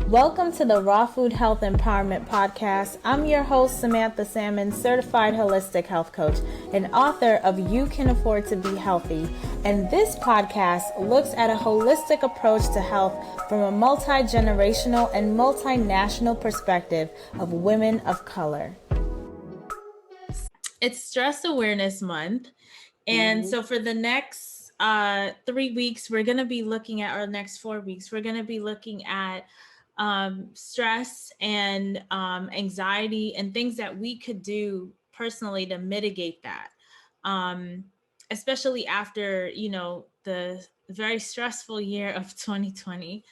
Welcome to the Raw Food Health Empowerment Podcast. I'm your host, Samantha Salmon, certified holistic health coach and author of You Can Afford to Be Healthy. And this podcast looks at a holistic approach to health from a multi-generational and multinational perspective of women of color. It's Stress Awareness Month. And so for the next 3 weeks, we're going to be looking at, or next 4 weeks, we're going to be looking at stress and anxiety and things that we could do personally to mitigate that, especially after, the very stressful year of 2020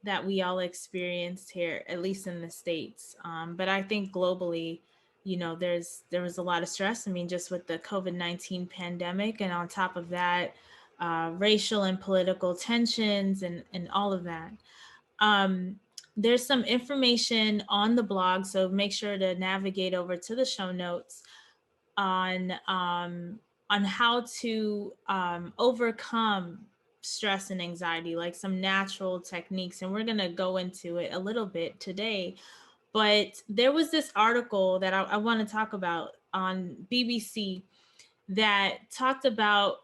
that we all experienced here, at least in the States. But I think globally, there was a lot of stress. I mean, just with the COVID-19 pandemic, and on top of that, racial and political tensions and all of that. There's some information on the blog, so make sure to navigate over to the show notes on how to overcome stress and anxiety, like some natural techniques. And we're going to go into it a little bit today. But there was this article that I want to talk about on BBC that talked about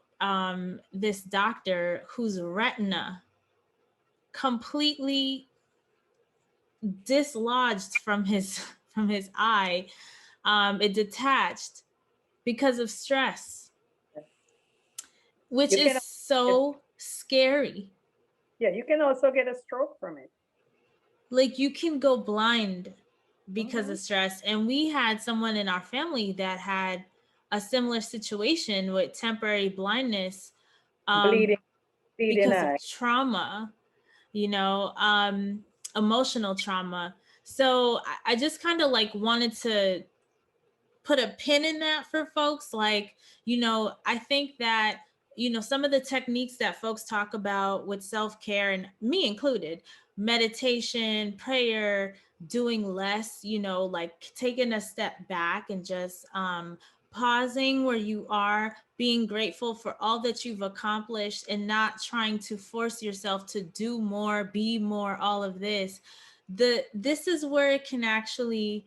this doctor whose retina completely dislodged from his eye. It detached because of stress, which is so scary. Yeah, you can also get a stroke from it. Like, you can go blind because of stress. And we had someone in our family that had a similar situation with temporary blindness, bleeding because eye. of trauma, emotional trauma. So I just kind of like wanted to put a pin in that for folks. Like, I think that, some of the techniques that folks talk about with self-care, and me included, meditation, prayer, doing less, like taking a step back and just pausing where you are, being grateful for all that you've accomplished and not trying to force yourself to do more, be more, all of this. This is where it can actually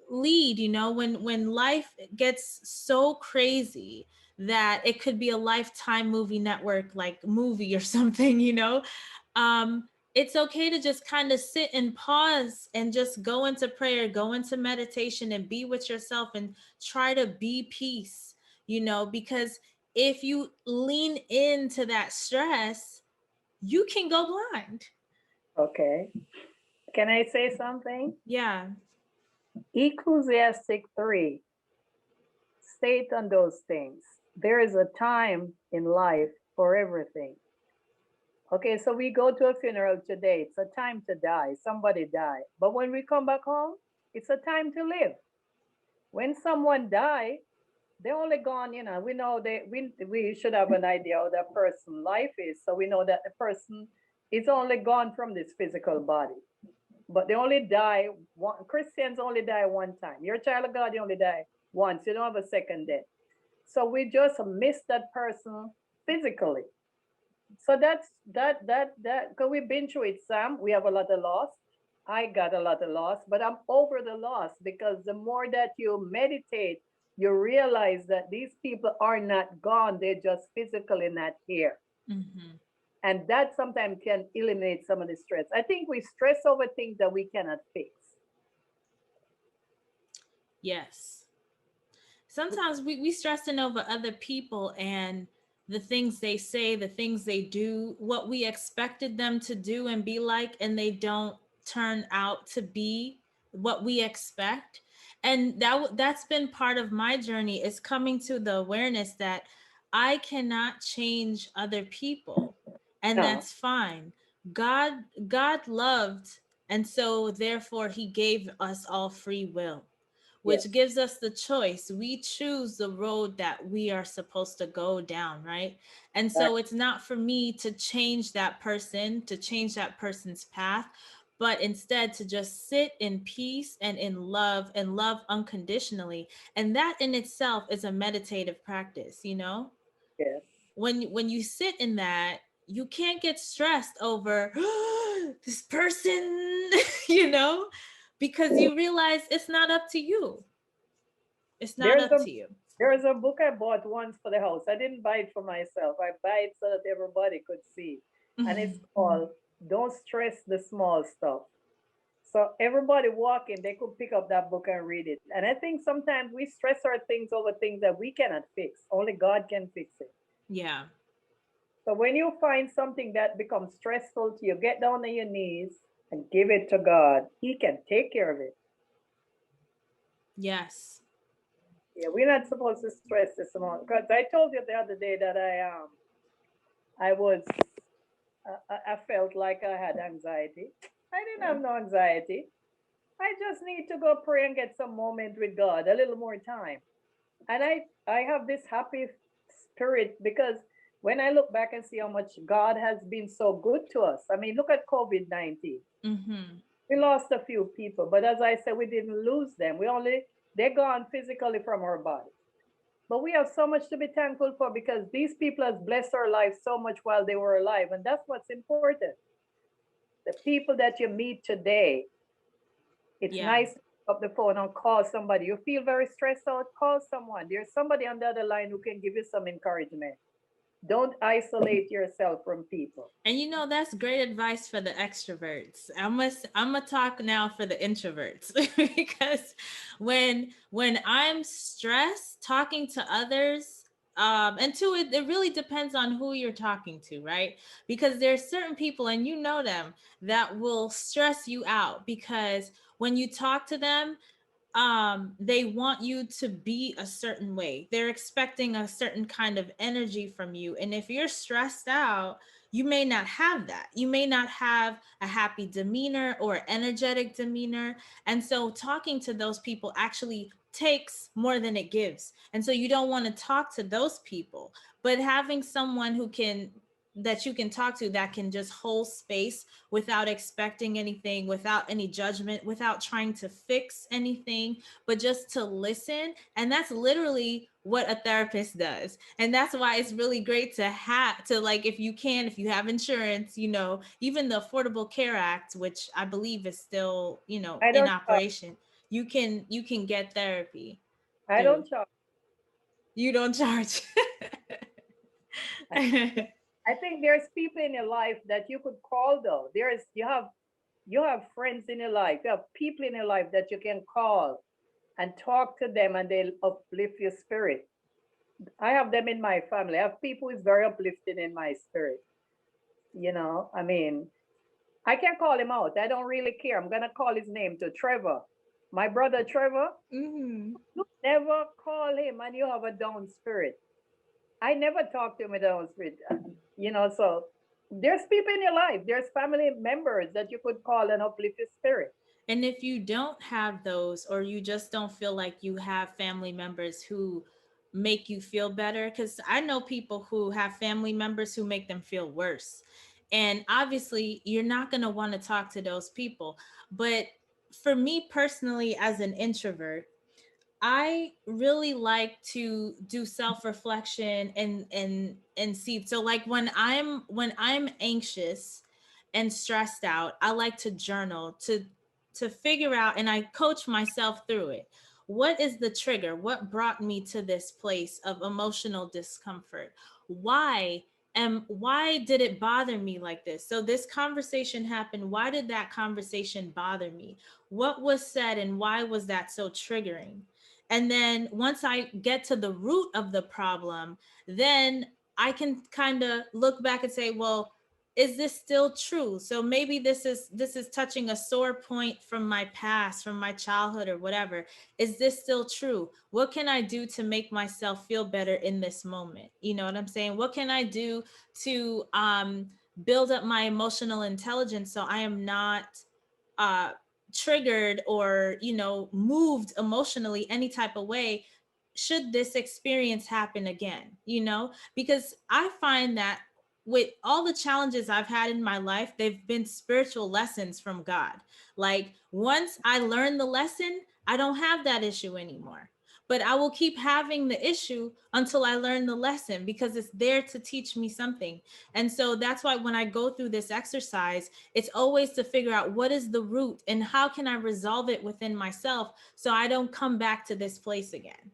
lead, when life gets so crazy that it could be a Lifetime movie network like movie or something. It's okay to just kind of sit and pause and just go into prayer, go into meditation, and be with yourself and try to be peace, because if you lean into that stress, you can go blind. Okay. Can I say something? Yeah. Ecclesiastic 3 state on those things. There is a time in life for everything. Okay, so we go to a funeral today. It's a time to die. Somebody died. But when we come back home, it's a time to live. When someone dies, they're only gone, we know we should have an idea how that person's life is. So we know that the person is only gone from this physical body. But they only die, Christians only die one time. You're a child of God, you only die once. You don't have a second death. So we just miss that person physically. So that's because we've been through it, Sam. We have a lot of loss. I got a lot of loss, but I'm over the loss, because the more that you meditate, you realize that these people are not gone. They're just physically not here. Mm-hmm. And that sometimes can eliminate some of the stress. I think we stress over things that we cannot fix. Yes. Sometimes we stressing over other people and the things they say, the things they do, what we expected them to do and be like, and they don't turn out to be what we expect. And that's been part of my journey, is coming to the awareness that I cannot change other people, and that's fine. God loved, and so therefore he gave us all free will, which gives us the choice. We choose the road that we are supposed to go down, right? And so it's not for me to change that person, to change that person's path, but instead to just sit in peace and in love, and love unconditionally. And that in itself is a meditative practice, Yes. When you sit in that, you can't get stressed over this person, you know, because you realize it's not up to you. It's not There's up a to you. there's a book I bought once for the house. I didn't buy it for myself. I buy it so that everybody could see. And it's called Don't Stress the Small Stuff. So everybody walking, they could pick up that book and read it. And I think sometimes we stress our things over things that we cannot fix. Only God can fix it. Yeah. So when you find something that becomes stressful to you, get down on your knees and give it to God. He can take care of it. Yes. Yeah, we're not supposed to stress this amount. Because I told you the other day that I was I felt like I had anxiety. I didn't have no anxiety. I just need to go pray and get some moment with God, a little more time. And I have this happy spirit because when I look back and see how much God has been so good to us. I mean, look at COVID-19. Mm-hmm. We lost a few people, but as I said, we didn't lose them. They're gone physically from our body. But we have so much to be thankful for because these people have blessed our lives so much while they were alive. And that's what's important. The people that you meet today, it's Yeah. nice to pick up the phone and call somebody. You feel very stressed out, call someone. There's somebody on the other line who can give you some encouragement. Don't isolate yourself from people. And you know, that's great advice for the extroverts. I'm gonna talk now for the introverts because when I'm stressed, talking to others, and to it really depends on who you're talking to, right? Because there's certain people, and you know them, that will stress you out because when you talk to them, they want you to be a certain way. They're expecting a certain kind of energy from you, and if you're stressed out, you may not have that. You may not have a happy demeanor or energetic demeanor, and so talking to those people actually takes more than it gives, and so you don't want to talk to those people. But having someone who can that you can talk to, that can just hold space without expecting anything, without any judgment, without trying to fix anything, but just to listen. And that's literally what a therapist does. And that's why it's really great to have to, like, if you can, if you have insurance, you know, even the Affordable Care Act, which I believe is still, you know, I in don't operation, you can get therapy I through. don't charge. You don't charge. I think there's people in your life that you could call though. You have friends in your life, you have people in your life that you can call and talk to them and they'll uplift your spirit. I have them in my family. I have people who's very uplifting in my spirit. I mean, I can call him out. I don't really care. I'm gonna call his name to Trevor. My brother Trevor, Hmm. you never call him and you have a down spirit. I never talk to him with a down spirit. So there's people in your life, there's family members that you could call and uplift your spirit. And if you don't have those, or you just don't feel like you have family members who make you feel better, because I know people who have family members who make them feel worse. And obviously, you're not going to want to talk to those people. But for me personally, as an introvert, I really like to do self-reflection and see. So like when I'm anxious and stressed out, I like to journal to figure out, and I coach myself through it. What is the trigger? What brought me to this place of emotional discomfort? Why did it bother me like this? So this conversation happened. Why did that conversation bother me? What was said and why was that so triggering? And then once I get to the root of the problem, then I can kind of look back and say, well, is this still true? So maybe this is touching a sore point from my past, from my childhood or whatever. Is this still true? What can I do to make myself feel better in this moment? You know what I'm saying? What can I do to build up my emotional intelligence so I am not uh triggered or moved emotionally any type of way should this experience happen again, because I find that with all the challenges I've had in my life, they've been spiritual lessons from God. Like once I learned the lesson, I don't have that issue anymore. but I will keep having the issue until I learn the lesson, because it's there to teach me something. And so that's why when I go through this exercise, it's always to figure out what is the root and how can I resolve it within myself so I don't come back to this place again.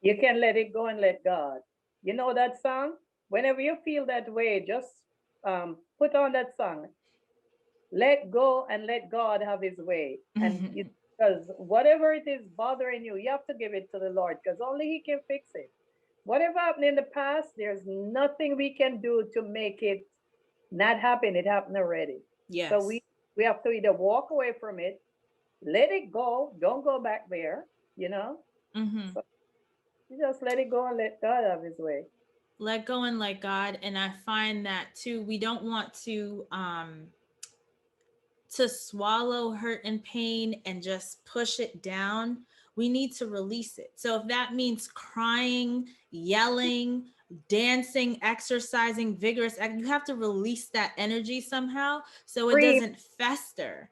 You can let it go and let God. You know that song? Whenever you feel that way, just put on that song. Let go and let God have his way. And because whatever it is bothering you, you have to give it to the Lord, because only he can fix it. Whatever happened in the past, there's nothing we can do to make it not happen. It happened already. So Yes. we have to either walk away from it, let it go, don't go back there, you know? So you just let it go and let God have his way. Let go and let God. And I find that too, we don't want to swallow hurt and pain and just push it down. We need to release it. So if that means crying, yelling, dancing, exercising, vigorous, you have to release that energy somehow so it Scream, doesn't fester.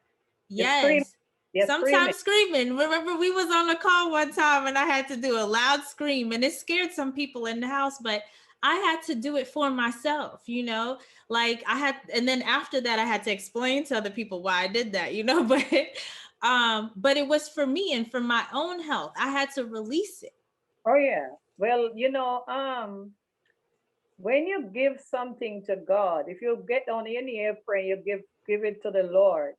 you scream, Yes. you screaming. Sometimes screaming. Remember, we was on a call one time and I had to do a loud scream, and it scared some people in the house, but I had to do it for myself, like I had, and then after that I had to explain to other people why I did that, but it was for me and for my own health. I had to release it. Oh yeah. Well, when you give something to God, if you get on your knee and pray, you give it to the Lord,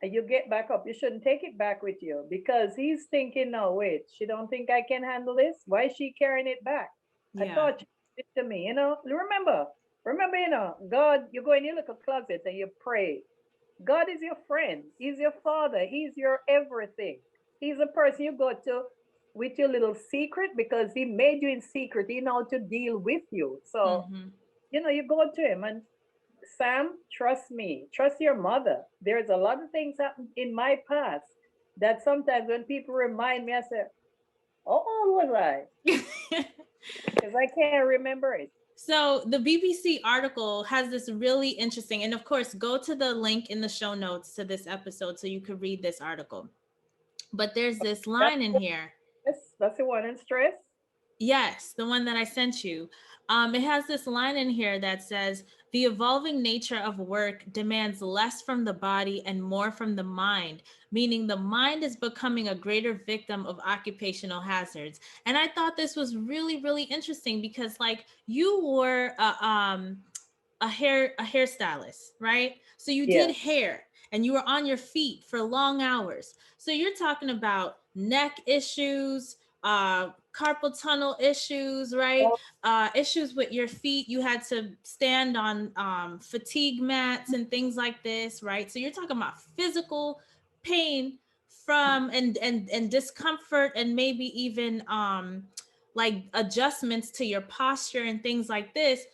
and you get back up, you shouldn't take it back with you, because he's thinking, no, wait, she don't think I can handle this. Why is she carrying it back? I Yeah. thought you did it to me, remember, God, you go in your little closet and you pray. God is your friend. He's your father. He's your everything. He's a person you go to with your little secret, because he made you in secret. He knows to deal with you. So, you go to him and, Sam, trust me, trust your mother. There's a lot of things happened in my past that sometimes when people remind me, I say, how old was I? Because I can't remember it. So the BBC article has this really interesting, and of course, go to the link in the show notes to this episode so you could read this article. But there's this line in here. That's the one in stress. Yes, the one that I sent you. It has this line in here that says, the evolving nature of work demands less from the body and more from the mind, meaning the mind is becoming a greater victim of occupational hazards. And I thought this was really, really interesting because, like, you were a hairstylist, right? So you did hair and you were on your feet for long hours. So you're talking about neck issues, carpal tunnel issues, right? Issues with your feet. You had to stand on fatigue mats and things like this, right? So you're talking about physical pain from and discomfort, and maybe even like adjustments to your posture and things like this,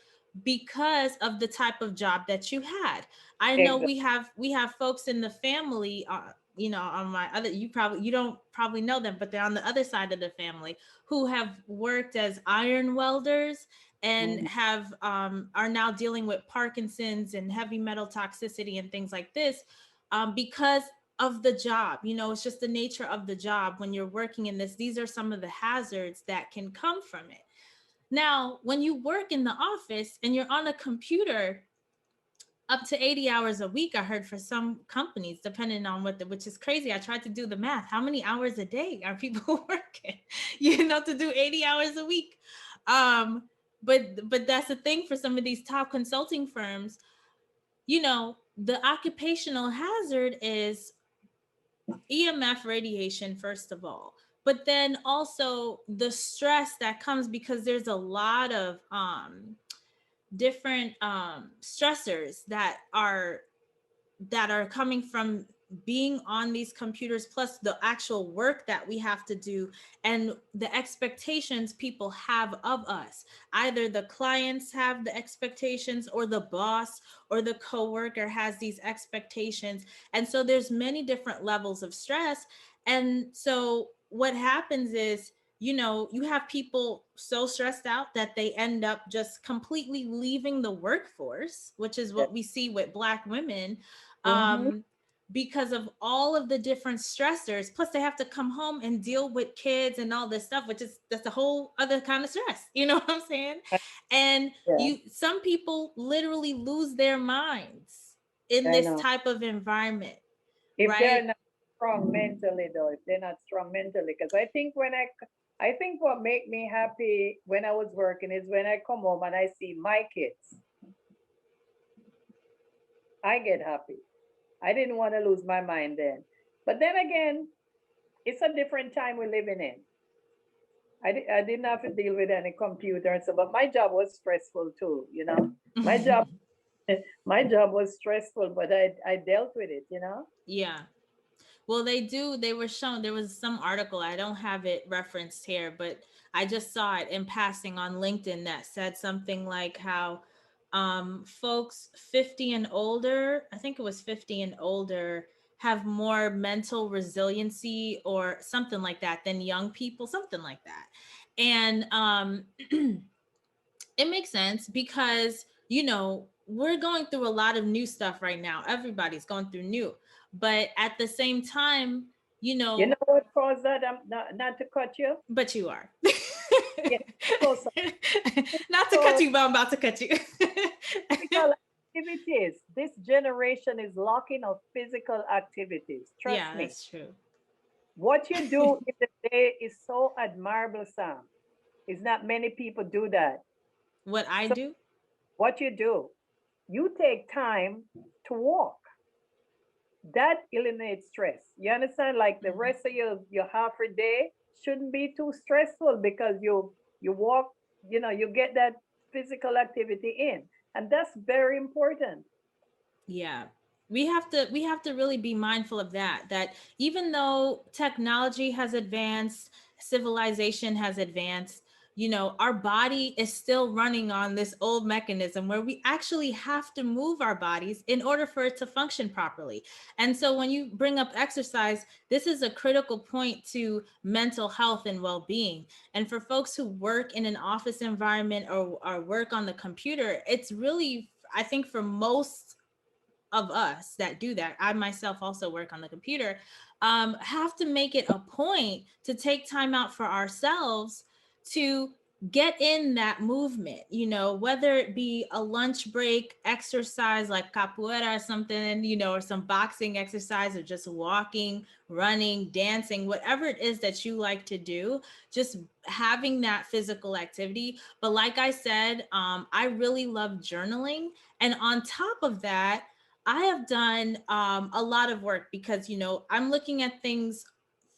because of the type of job that you had. I know we have folks in the family, on my other, you don't probably know them, but they're on the other side of the family, who have worked as iron welders and have are now dealing with Parkinson's and heavy metal toxicity and things like this, because of the job. It's just the nature of the job. When you're working in this, these are some of the hazards that can come from it. Now, when you work in the office and you're on a computer up to 80 hours a week, I heard, for some companies, depending on which is crazy. I tried to do the math. How many hours a day are people working, to do 80 hours a week? But that's the thing for some of these top consulting firms, the occupational hazard is EMF radiation, first of all, but then also the stress that comes because there's a lot of different stressors that are coming from being on these computers, plus the actual work that we have to do and the expectations people have of us. Either the clients have the expectations, or the boss or the coworker has these expectations. And so there's many different levels of stress. And so what happens is, you have people so stressed out that they end up just completely leaving the workforce, which is what we see with Black women. because of all of the different stressors. Plus they have to come home and deal with kids and all this stuff, which is, that's a whole other kind of stress. You know what I'm saying? And Yeah, some people literally lose their minds in I this know. type of environment, If they're right? not strong mentally, though, if they're not strong mentally, because I think I think what make me happy when I was working is when I come home and I see my kids, I get happy. I didn't want to lose my mind then. But then again, it's a different time we're living in. I didn't have to deal with any computer and so, but my job was stressful too, you know. My job, my job was stressful, but I dealt with it, you know. Yeah. Well, they were shown, there was some article, I don't have it referenced here, but I just saw it in passing on LinkedIn that said something like how folks 50 and older, I think it was 50 and older, have more mental resiliency or something like that than young people, something like that. And it makes sense because, we're going through a lot of new stuff right now. Everybody's going through new. But at the same time, you You know, know what caused that? Not to cut you. but you are. Yeah, so Not to cut so you, but I'm about to cut you. physical activities. This generation is lacking of physical activities. Trust Yeah, me. that's true. What you do in the day is so admirable, Sam. It's not many people do that. What I So do? what you do, you take time to walk. That eliminates stress. You understand? Like the Mhm. rest of your half a day shouldn't be too stressful because you walk, you know, you get that physical activity in. And that's very important. Yeah. We have to really be mindful of that even though technology has advanced, civilization has advanced, our body is still running on this old mechanism where we actually have to move our bodies in order for it to function properly. And so when you bring up exercise, this is a critical point to mental health and well-being. And for folks who work in an office environment or work on the computer, it's really, I think for most of us that do that, I myself also work on the computer, have to make it a point to take time out for ourselves to get in that movement, whether it be a lunch break exercise like capoeira or something, or some boxing exercise or just walking, running, dancing, whatever it is that you like to do, just having that physical activity. But like I said, I really love journaling. And on top of that, I have done a lot of work because, I'm looking at things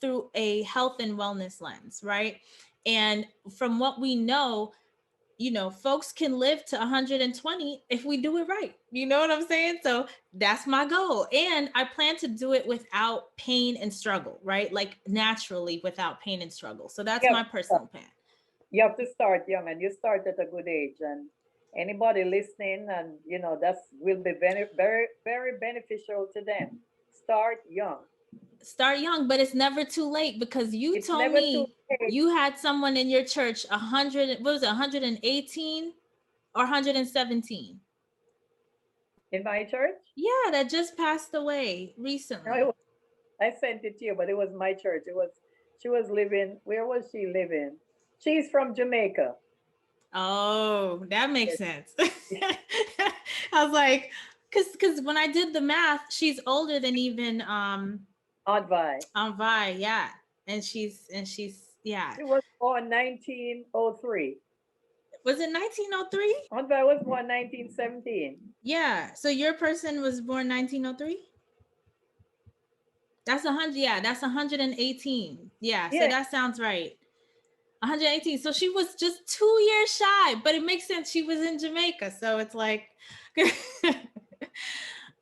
through a health and wellness lens, right? And from what we know, folks can live to 120 if we do it right. You know what I'm saying? So that's my goal. And I plan to do it without pain and struggle, right? Like naturally without pain and struggle. So that's You my have, to, personal plan. you have to start young and you start at a good age. And anybody listening, and you know, that's will be very, very beneficial to them. Start young. Start young, but it's never too late because you It's told never too me late. you had someone in your church 100, what was it, 118 or 117? In my church, Yeah, that just passed away no, it recently. was, I sent it to you, but it was my church. It was she was living. Where was she living? She's from Jamaica. Oh, that makes Yes. sense. I was like, because when I did the math, she's older than even Aunt Vi. Vi, yeah. And she's yeah. She was born 1903. Was it 1903? Aunt Vi was born 1917. Yeah. So your person was born 1903? That's 100. Yeah, that's 118. Yeah, so Yeah, that sounds right. 118. So she was just 2 years shy, but it makes sense. She was in Jamaica, so it's like,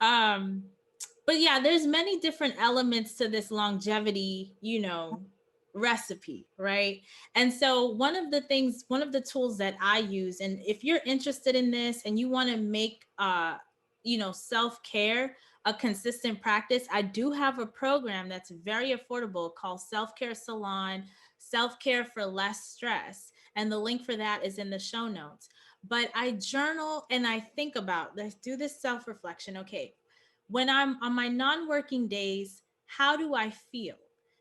um, but yeah, there's many different elements to this longevity, recipe, right? And so one of the tools that I use, and if you're interested in this and you want to make self-care a consistent practice, I do have a program that's very affordable called Self-Care Salon, Self-Care for Less Stress. And the link for that is in the show notes. But I journal and I think about, let's do this self-reflection. Okay, when I'm on my non-working days, how do I feel?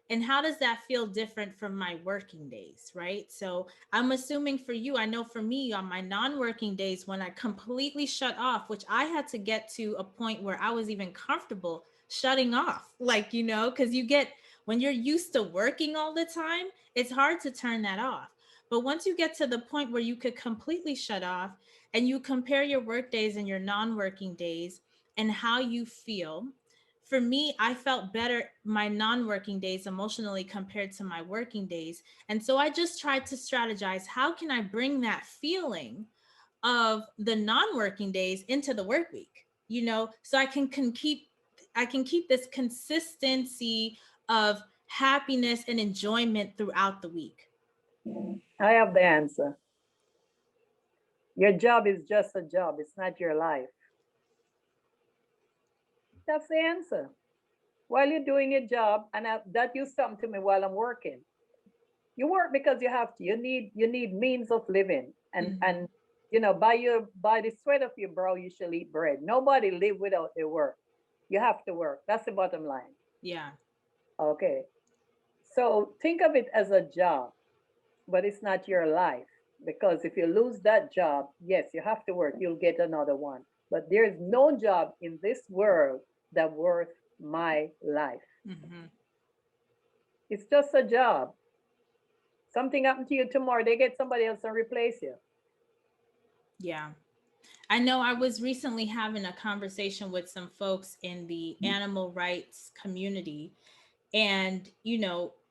And how does that feel different from my working days, right? So I'm assuming for you, I know for me on my non-working days, when I completely shut off, which I had to get to a point where I was even comfortable shutting off, like, because you get, when you're used to working all the time, it's hard to turn that off. But once you get to the point where you could completely shut off and you compare your work days and your non-working days and how you feel, for me, I felt better my non-working days emotionally compared to my working days. And so I just tried to strategize, how can I bring that feeling of the non-working days into the work week, so I can keep this consistency of happiness and enjoyment throughout the week. I have the answer. Your job is just a job. It's not your life. That's the answer. While you're doing your job, and that used something to me while I'm working. You work because you have to. You need means of living, and by the sweat of your brow you shall eat bread. Nobody live without their work. You have to work. That's the bottom line. Yeah. Okay. So think of it as a job, but it's not your life. Because if you lose that job, yes, you have to work, you'll get another one. But there's no job in this world that worth my life. Mm-hmm. It's just a job. Something happened to you tomorrow, they get somebody else and replace you. Yeah. I know I was recently having a conversation with some folks in the animal rights community, and,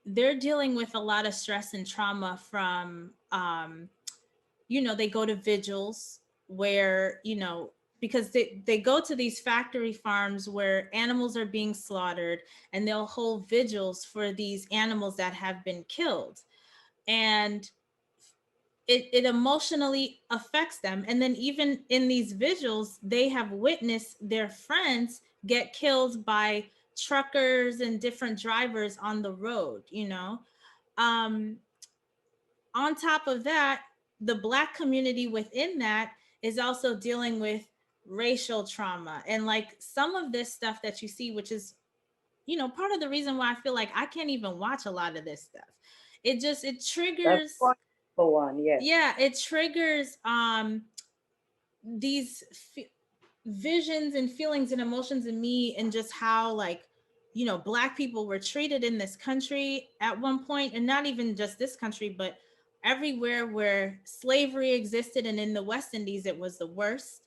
they're dealing with a lot of stress and trauma from, they go to vigils where, because they go to these factory farms where animals are being slaughtered, and they'll hold vigils for these animals that have been killed. And it emotionally affects them. And then even in these vigils, they have witnessed their friends get killed by truckers and different drivers on the road, um on top of that, the Black community within that is also dealing with racial trauma and like some of this stuff that you see, which is, part of the reason why I feel like I can't even watch a lot of this stuff. It That's triggers, one for one, yes. yeah, it triggers these visions and feelings and emotions in me, and just how, like, Black people were treated in this country at one point, and not even just this country, but everywhere where slavery existed, and in the West Indies it was the worst.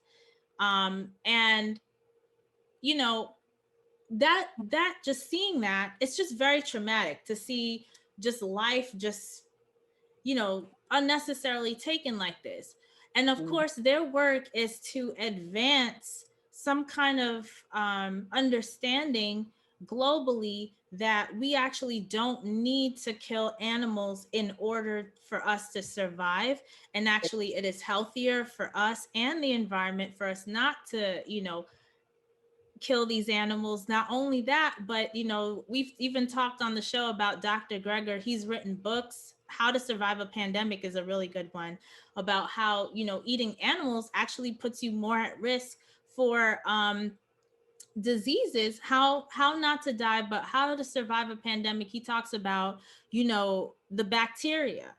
And you know that just seeing that, it's just very traumatic to see just life just unnecessarily taken like this. And of Mhm. course, their work is to advance some kind of understanding globally that we actually don't need to kill animals in order for us to survive. And actually, it is healthier for us and the environment for us not to, kill these animals. Not only that, but we've even talked on the show about Dr. Greger. He's written books. How to Survive a Pandemic is a really good one, about how eating animals actually puts you more at risk for diseases. How not to die, but how to survive a pandemic. He talks about the bacteria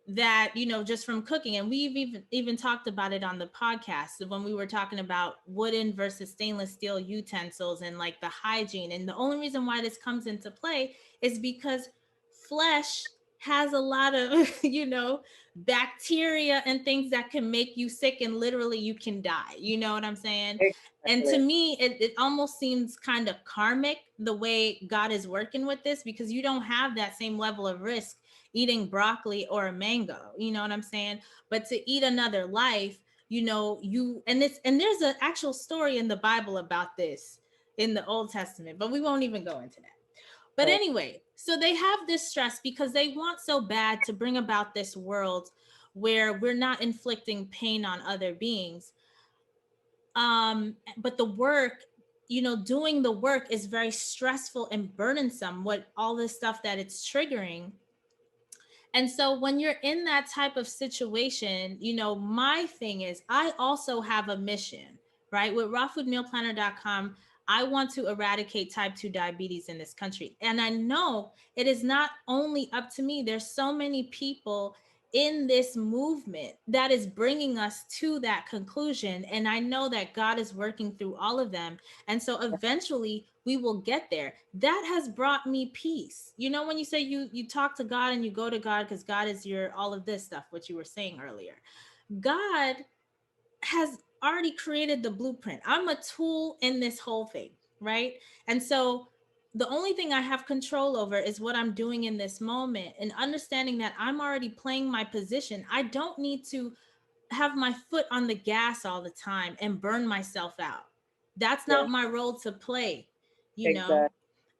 that just from cooking. And we've even talked about it on the podcast when we were talking about wooden versus stainless steel utensils and like the hygiene. And the only reason why this comes into play is because flesh has a lot of bacteria and things that can make you sick, and literally you can die. You know what I'm saying? And to Exactly. me, it almost seems kind of karmic the way God is working with this, because you don't have that same level of risk eating broccoli or a mango. You know what I'm saying? But to eat another life, and there's an actual story in the Bible about this in the Old Testament, but we won't even go into that. But Oh, anyway, so they have this stress because they want so bad to bring about this world where we're not inflicting pain on other beings. But the work, doing the work is very stressful and burdensome, what all this stuff that it's triggering. And so when you're in that type of situation, my thing is I also have a mission, right? With rawfoodmealplanner.com, I want to eradicate type 2 diabetes in this country. And I know it is not only up to me, there's so many people in this movement that is bringing us to that conclusion. And I know that God is working through all of them. And so eventually we will get there. That has brought me peace. You know, when you say you talk to God and you go to God because God is your all of this stuff, what you were saying earlier. God has already created the blueprint. I'm a tool in this whole thing, right? And so the only thing I have control over is what I'm doing in this moment, and understanding that I'm already playing my position. I don't need to have my foot on the gas all the time and burn myself out. That's Yeah, not my role to play, you know? exactly.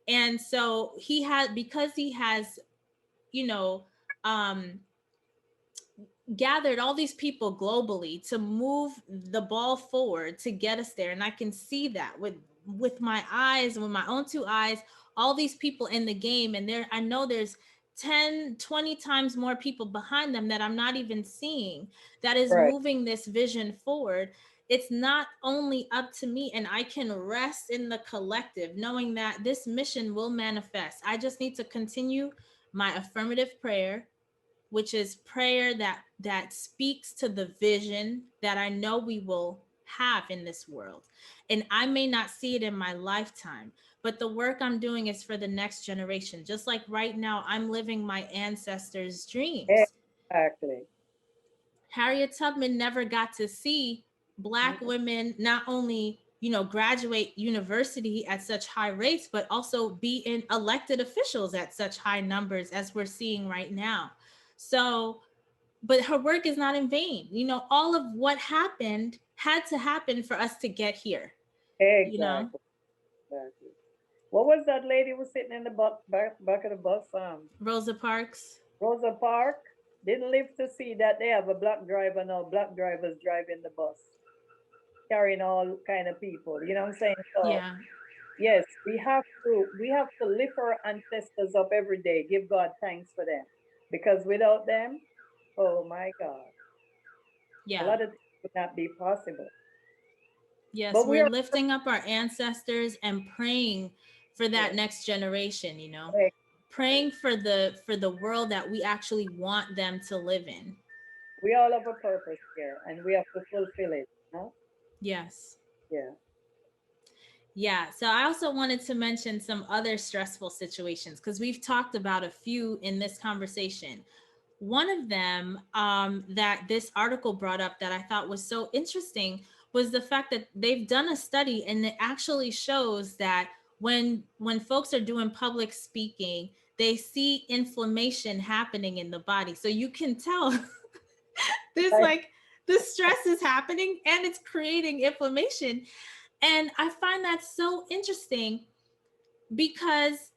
And so he had, because he has, you know, um, gathered all these people globally to move the ball forward to get us there, and I can see that with my eyes, with my own two eyes, all these people in the game, and there I know there's 10, 20 times more people behind them that I'm not even seeing, that is Right, moving this vision forward. It's not only up to me, and I can rest in the collective knowing that this mission will manifest. I just need to continue my affirmative prayer, which is prayer that speaks to the vision that I know we will have in this world. And I may not see it in my lifetime, but the work I'm doing is for the next generation. Just like right now, I'm living my ancestors' dreams. exactly. Harriet Tubman never got to see Black Mhm. women not only, you know, graduate university at such high rates, but also be in elected officials at such high numbers as we're seeing right now. So, but her work is not in vain. You know, all of what happened had to happen for us to get here, you know? Exactly. Exactly. What was that lady who was sitting in the back of the bus? Rosa Parks. Rosa Park didn't live to see that they have a black driver now. Black drivers driving the bus, carrying all kind of people. You know what I'm saying? So Yeah. yes, we have to lift our ancestors up every day. Give God thanks for them, because without them, oh my God, a Yeah. lot of things would not be possible. Yes, But we we're are lifting up our ancestors and praying for that yes, next generation, you know? exactly. Praying for the world that we actually want them to live in. We all have a purpose here, and we have to fulfill it. No? Yes. Yeah. Yeah. So I also wanted to mention some other stressful situations because we've talked about a few in this conversation. One of them that this article brought up that I thought was so interesting was the fact that they've done a study, and it actually shows that when folks are doing public speaking, they see inflammation happening in the body. So you can tell there's Right. like the stress is happening and it's creating inflammation. And I find that so interesting because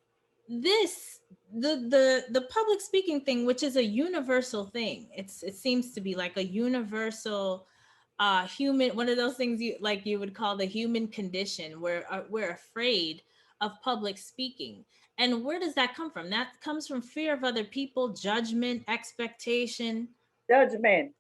this the public speaking thing, which is a universal thing, it seems to be like a universal human, one of those things you like you would call the human condition, where we're afraid of public speaking. And where does that come from? That comes from fear of other people, judgment, expectation. Judgment.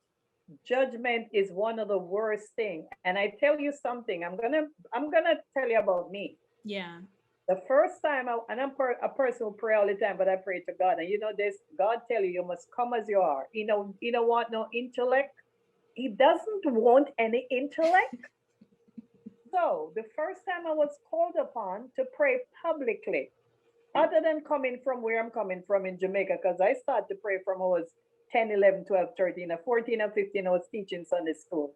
Judgment is one of the worst thing. And I tell you something. I'm gonna tell you about me. Yeah. The first time, and a person who pray all the time, but I pray to God. And you know this, God tell you must come as you are. You don't want no intellect. He doesn't want any intellect. So the first time I was called upon to pray publicly, other than coming from where I'm coming from in Jamaica, because I started to pray from I was 10, 11, 12, 13, or 14 and 15, I was teaching Sunday school.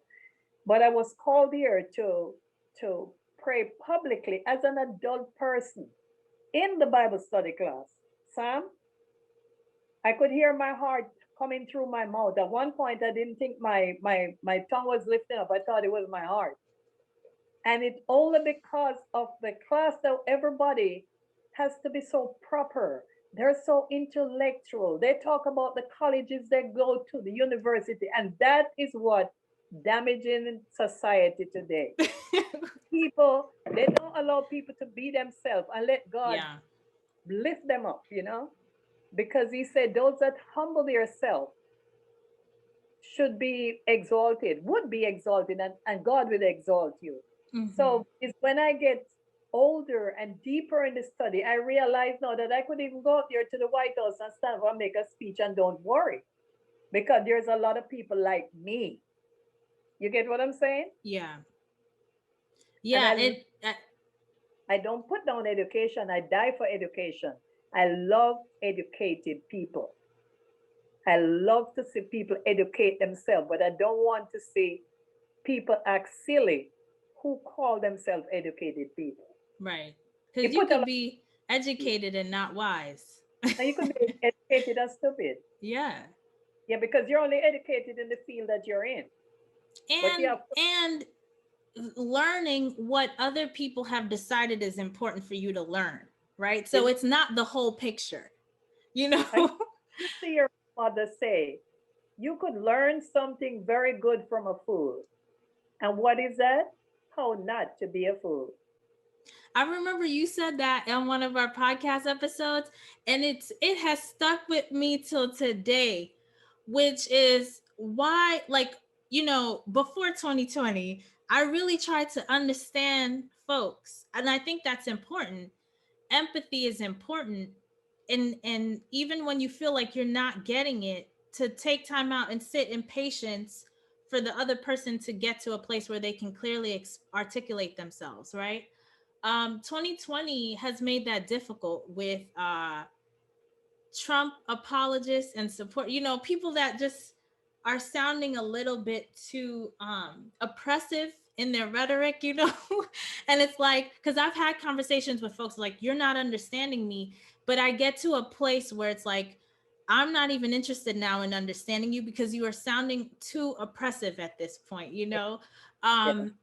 But I was called here to pray publicly as an adult person in the Bible study class. Sam, I could hear my heart coming through my mouth. At one point, I didn't think my tongue was lifting up. I thought it was my heart. And it's only because of the class that everybody has to be so proper. They're so intellectual. They talk about the colleges they go to, the university, and that is what damaging society today. People, they don't allow people to be themselves and let God Yeah. lift them up, because he said those that humble yourself should be exalted, would be exalted, and God will exalt you. Hmm. So it's when I get older and deeper in the study, I realize now that I could even go up there to the White House and stand up and make a speech and don't worry, because there's a lot of people like me. You get what I'm saying? Yeah. And Yeah. I don't put down education. I die for education. I love educated people. I love to see people educate themselves, but I don't want to see people act silly who call themselves educated people. Right. You Because you put a could lot, be educated and not wise. and you could be educated and stupid. Yeah. Yeah, because you're only educated in the field that you're in. But And yeah, and learning what other people have decided is important for you to learn, right? So is it's not the whole picture, you know? I used to hear my mother say, you could learn something very good from a fool. And what is that? How not to be a fool. I remember you said that in one of our podcast episodes, and it has stuck with me till today, which is why, like, before 2020, I really tried to understand folks, and I think that's important. Empathy is important, and even when you feel like you're not getting it, to take time out and sit in patience for the other person to get to a place where they can clearly articulate themselves, right? 2020 has made that difficult with Trump apologists and support, people that just are sounding a little bit too oppressive in their rhetoric, and it's like, because I've had conversations with folks like, you're not understanding me, but I get to a place where it's like, I'm not even interested now in understanding you because you are sounding too oppressive at this point, Yeah. um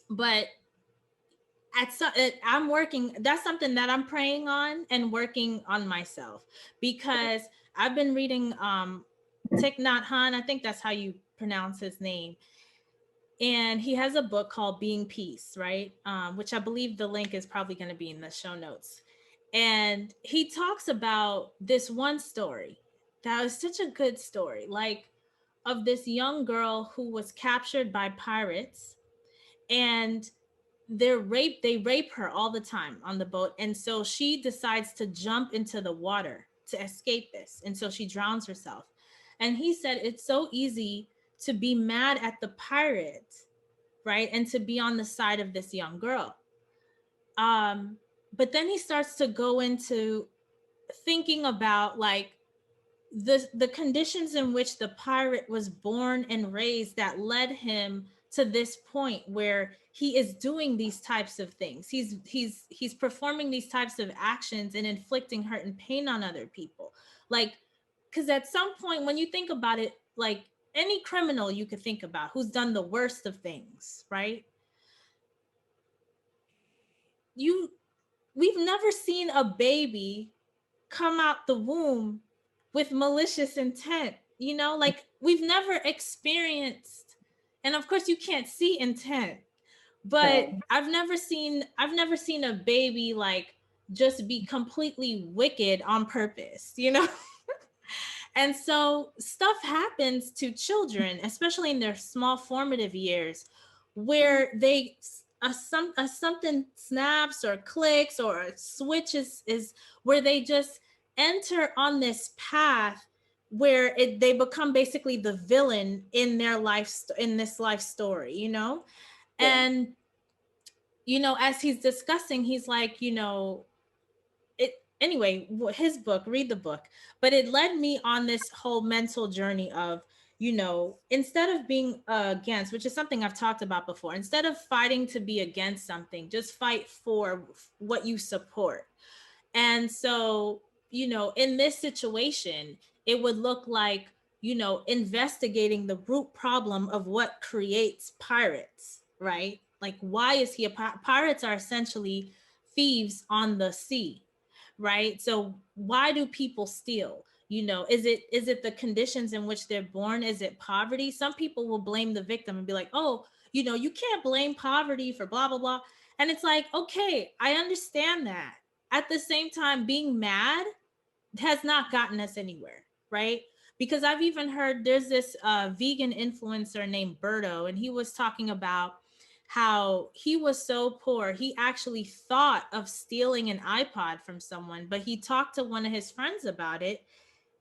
but I'm working, that's something that I'm praying on and working on myself, because I've been reading Thich Nhat Hanh, I think that's how you pronounce his name, and he has a book called Being Peace, right? Which I believe the link is probably going to be in the show notes. And he talks about this one story that was such a good story, like, of this young girl who was captured by pirates, and they rape her all the time on the boat, and so she decides to jump into the water to escape this, and so she drowns herself. And he said it's so easy to be mad at the pirate, right, and to be on the side of this young girl. But then he starts to go into thinking about, like, the conditions in which the pirate was born and raised that led him to this point where he is doing these types of things. He's performing these types of actions and inflicting hurt and pain on other people. Like, because at some point when you think about it, like, any criminal you could think about who's done the worst of things, right? You We've never seen a baby come out the womb with malicious intent, like, we've never experienced, and of course you can't see intent, but No. I've never seen a baby, like, just be completely wicked on purpose. And so stuff happens to children, especially in their small formative years, where something snaps or clicks or a switch is where they just enter on this path where they become basically the villain in their life, in this life story. Yeah. And as he's discussing, he's like, it anyway, his book, read the book, but it led me on this whole mental journey of, instead of being against, which is something I've talked about before, instead of fighting to be against something, just fight for what you support. And so, in this situation, it would look like, investigating the root problem of what creates pirates, right? Like, why is he pirates are essentially thieves on the sea, right? So why do people steal? Is it the conditions in which they're born? Is it poverty? Some people will blame the victim and be like, oh, you can't blame poverty for blah blah blah. And it's like, okay, I understand that. At the same time, being mad has not gotten us anywhere, right? Because I've even heard there's this vegan influencer named Berto, and he was talking about how he was so poor. He actually thought of stealing an iPod from someone, but he talked to one of his friends about it.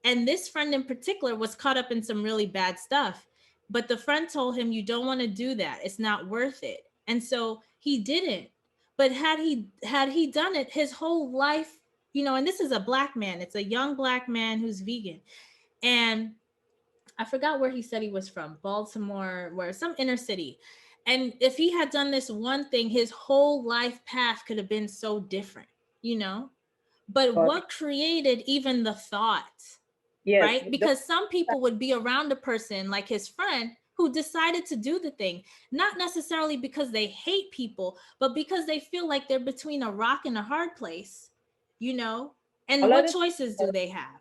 And this friend in particular was caught up in some really bad stuff. But the friend told him, you don't want to do that. It's not worth it. And so he didn't. But had he done it, his whole life, and this is a black man. It's a young black man who's vegan. And I forgot where he said he was from, Baltimore, where some inner city. And if he had done this one thing, his whole life path could have been so different, you know? But But what created even the thought, yes, right? Because some people would be around a person like his friend who decided to do the thing, not necessarily because they hate people, but because they feel like they're between a rock and a hard place, you know? a And lot what of choices do they have?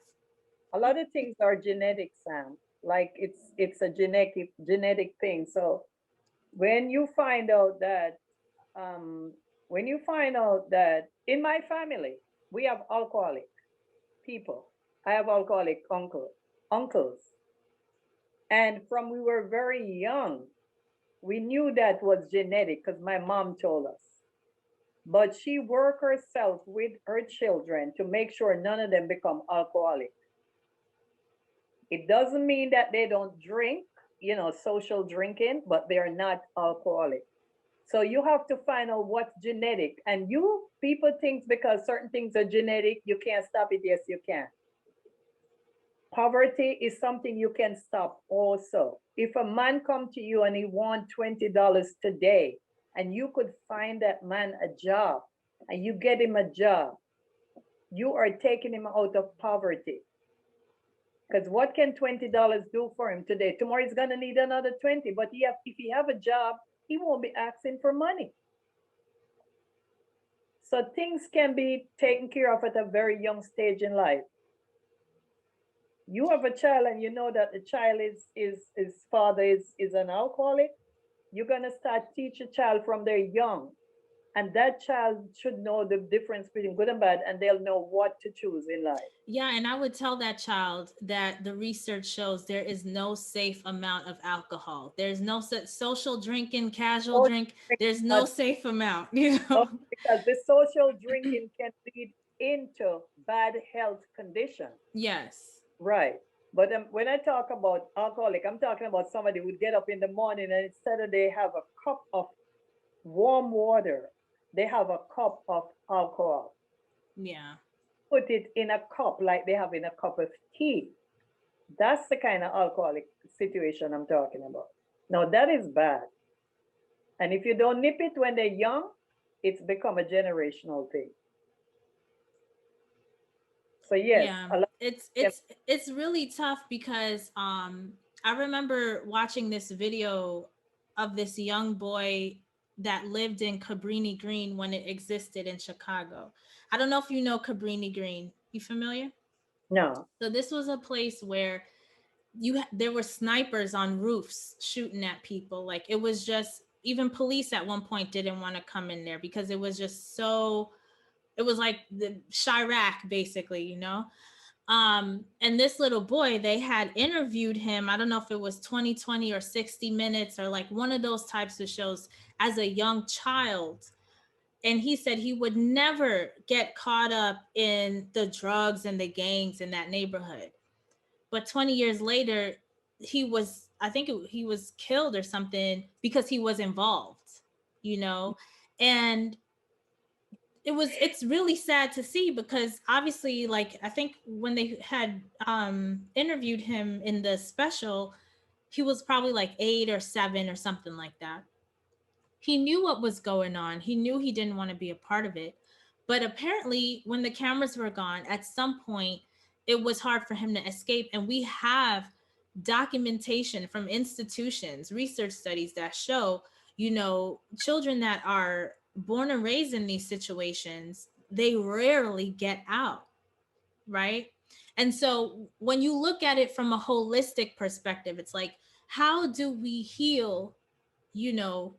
a lot of things are genetic, Sam. Like it's a genetic thing. So when you find out that um when you find out that in my family we have alcoholic people. I have alcoholic uncles. And from we were very young, we knew that was genetic because my mom told us. But she worked herself with her children to make sure none of them become alcoholic. It doesn't mean that they don't drink, social drinking, but they're not alcoholic. So you have to find out what's genetic. And you people think because certain things are genetic, you can't stop it. Yes, you can. Poverty is something you can stop also. If a man come to you and he want $20 today, and you could find that man a job, and you get him a job, you are taking him out of poverty. Because what can $20 do for him today? Tomorrow he's gonna need another 20. But if he have a job, he won't be asking for money. So things can be taken care of at a very young stage in life. You have a child and you know that the child is his father is an alcoholic. You're gonna start teach a child from their young, and that child should know the difference between good and bad, and they'll know what to choose in life. Yeah, and I would tell that child that the research shows there is no safe amount of alcohol. There's no such social drinking, casual Social drink. drinking There's no not- safe amount, you oh, know? because the social drinking can lead into bad health conditions. Yes. Right. But when I talk about alcoholic, I'm talking about somebody who would get up in the morning and instead of they have a cup of warm water, they have a cup of alcohol. Yeah. Put it in a cup like they have in a cup of tea. That's the kind of alcoholic situation I'm talking about. Now, that is bad. And if you don't nip it when they're young, it's become a generational thing. So, yes, Yeah. a lot It's can, it's it's really tough because I remember watching this video of this young boy that lived in Cabrini Green when it existed in Chicago. I don't know if you know Cabrini Green. You familiar? no. So this was a place where there were snipers on roofs shooting at people. Like it was just, even police at one point didn't want to come in there because it was just so, it was like the Chiraq basically, and this little boy, they had interviewed him, I don't know if it was 2020 or 60 Minutes or like one of those types of shows, as a young child. And he said he would never get caught up in the drugs and the gangs in that neighborhood. But 20 years later, he was killed or something because he was involved, you know? And it's really sad to see because obviously, like, I think when they had interviewed him in the special, he was probably like 8 or 7 or something like that. He knew what was going on. He knew he didn't want to be a part of it. But apparently, when the cameras were gone, at some point, it was hard for him to escape. And we have documentation from institutions, research studies that show, children that are born and raised in these situations, they rarely get out, right? And so when you look at it from a holistic perspective, it's like, how do we heal, you know,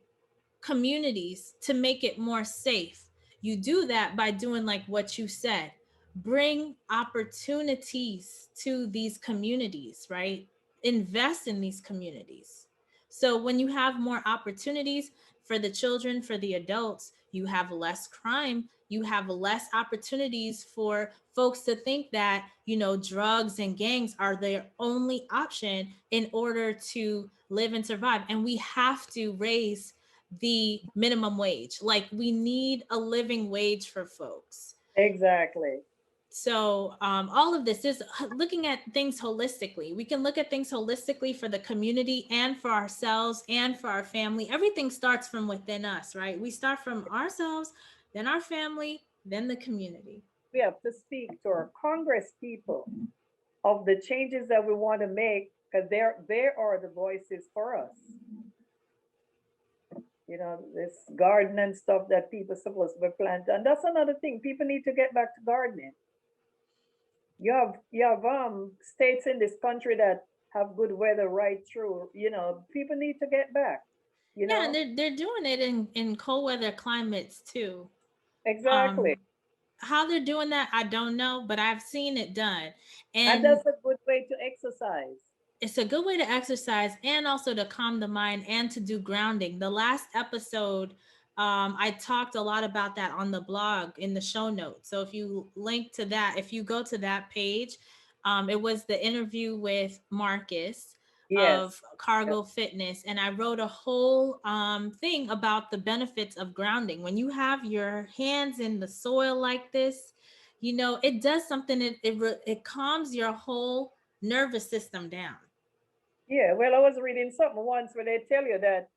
communities to make it more safe? You do that by doing like what you said, bring opportunities to these communities, right? Invest in these communities. So when you have more opportunities, for the children, for the adults, you have less crime, you have less opportunities for folks to think that, you know, drugs and gangs are their only option in order to live and survive. And we have to raise the minimum wage. Like, we need a living wage for folks. Exactly. So all of this is looking at things holistically. We can look at things holistically for the community and for ourselves and for our family. Everything starts from within us, right? We start from ourselves, then our family, then the community. We have to speak to our Congress people of the changes that we want to make, because they are the voices for us. You know, this garden and stuff that people supposed to be planting. And that's another thing. People need to get back to gardening. You have states in this country that have good weather right through. You know, people need to get back. You Yeah, and know, they're doing it in cold weather climates too. exactly. Um, how they're doing that, I don't know, but I've seen it done. And And that's a good way to exercise. it's a good way to exercise and also to calm the mind and to do grounding. The last episode, I talked a lot about that on the blog in the show notes. So if you link to that, if you go to that page, it was the interview with Marcus Yes. of Cargo Fitness. And I wrote a whole thing about the benefits of grounding. When you have your hands in the soil like this, you know, it does something, it calms your whole nervous system down. Yeah, well, I was reading something once where they tell you that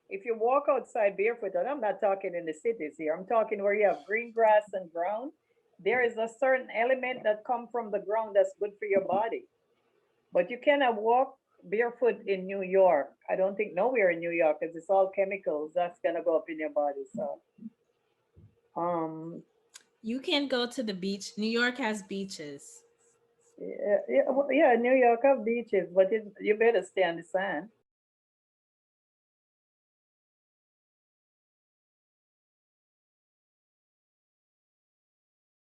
if you walk outside barefoot, and I'm not talking in the cities here, I'm talking where you have green grass and ground, there is a certain element that come from the ground that's good for your body. But you cannot walk barefoot in New York. I don't think nowhere in New York, because it's all chemicals that's gonna go up in your body. So, um, You can go to the beach. New York has beaches. yeah, yeah, New York have beaches, but you better stay on the sand.